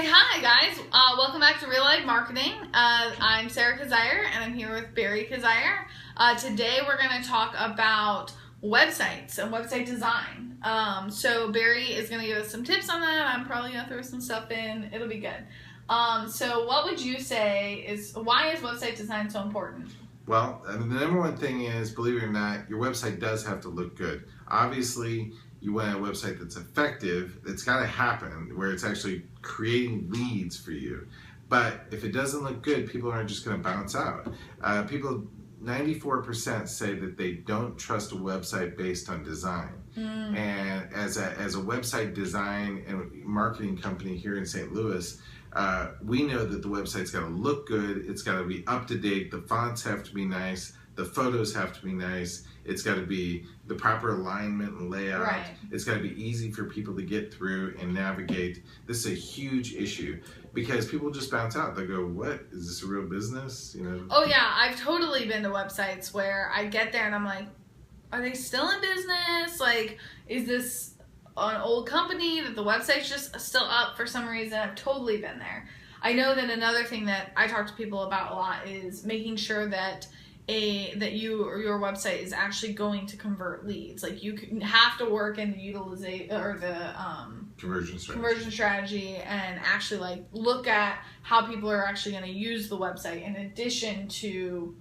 Okay, hi guys. Welcome back to Real Life Marketing. I'm Sarah Kazire and I'm here with Barry Kazire. Today we're going to talk about websites and website design. So Barry is going to give us some tips on that. I'm probably going to throw some stuff in. It'll be good. So what would you say why is website design so important? Well, the number one thing is, believe it or not, your website does have to look good. Obviously, you want a website that's effective. It's got to happen where it's actually creating leads for you. But if it doesn't look good, people aren't just going to bounce out. 94% say that they don't trust a website based on design. And as a website design and marketing company here in St. Louis, we know that the website's got to look good. It's got to be up to date. The fonts have to be nice. The photos have to be nice. It's got to be the proper alignment and layout. Right. It's got to be easy for people to get through and navigate. This is a huge issue because people just bounce out. They go, "What is this, a real business?" You know? Oh yeah, I've totally been to websites where I get there and I'm like, "Are they still in business? Like, is this an old company that the website's just still up for some reason?" I've totally been there. I know that another thing that I talk to people about a lot is making sure that you or your website is actually going to convert leads. Like, you have to work in the utilization or the conversion strategy and actually like look at how people are actually going to use the website in addition to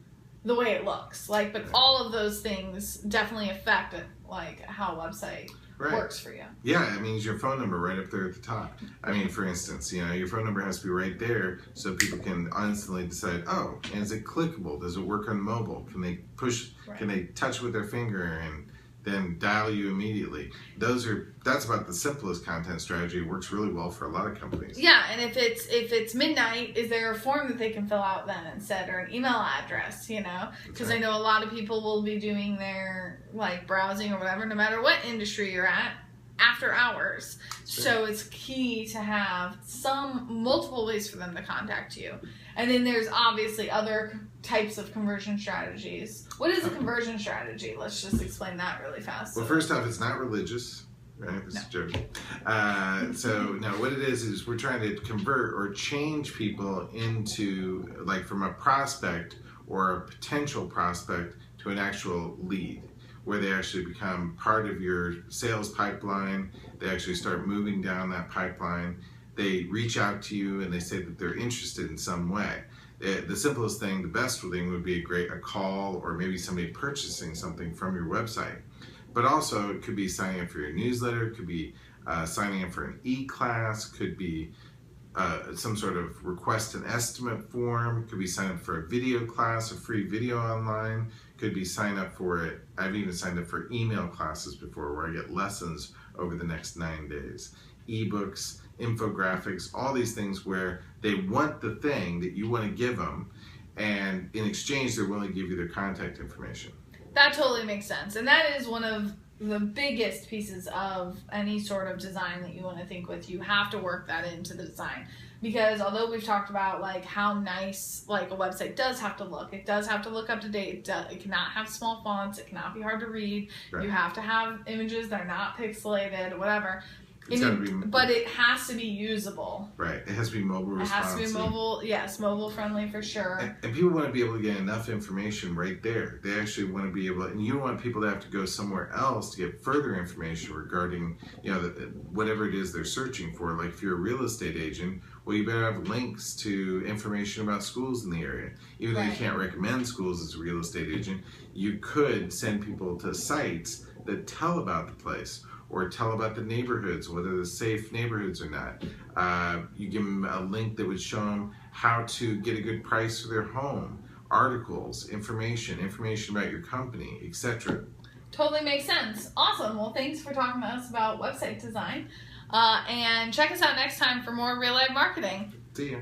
the way it looks. Like, but all of those things definitely affect like how a website works for you. Yeah, it means your phone number right up there at the top. I mean, for instance, you know, your phone number has to be right there so people can instantly decide, oh, is it clickable? Does it work on mobile? Can they push, can they touch with their finger and then dial you immediately? That's about the simplest content strategy. It works really well for a lot of companies. Yeah, and if it's midnight, is there a form that they can fill out then instead, or an email address, you know? Because I know a lot of people will be doing their like browsing or whatever, no matter what industry you're at, after hours. So it's key to have multiple ways for them to contact you. And then there's obviously other types of conversion strategies. What is a conversion strategy? Let's just explain that really fast. Well, first off, it's not religious, right? This is a joke. So no, what it is we're trying to convert or change people into, like, from a prospect or a potential prospect to an actual lead, where they actually become part of your sales pipeline. They actually start moving down that pipeline. They reach out to you and they say that they're interested in some way. The simplest thing, the best thing would be a call, or maybe somebody purchasing something from your website. But also it could be signing up for your newsletter, it could be signing up for an e-class, could be some sort of request an estimate form, could be sign up for a video class, a free video online, could be sign up for it. I've even signed up for email classes before where I get lessons over the next 9 days. Ebooks, infographics, all these things where they want the thing that you want to give them, and in exchange they're willing to give you their contact information. That totally makes sense. And that is one of the biggest pieces of any sort of design that you want to think with. You have to work that into the design, because although we've talked about like how nice like a website does have to look, it does have to look up to date. It cannot have small fonts. It cannot be hard to read. Right. You have to have images that are not pixelated, whatever. But it has to be usable. Right. It has to be mobile responsive. It has to be mobile, yes, mobile friendly for sure. And people want to be able to get enough information right there. They actually want to be able, and you don't want people to have to go somewhere else to get further information regarding, you know, whatever it is they're searching for. Like if you're a real estate agent, well, you better have links to information about schools in the area. Even though you can't recommend schools as a real estate agent, you could send people to sites that tell about the place, or tell about the neighborhoods, whether they're safe neighborhoods or not. You give them a link that would show them how to get a good price for their home, articles, information about your company, etc. Totally makes sense. Awesome. Well, thanks for talking to us about website design. And check us out next time for more real life marketing. See ya.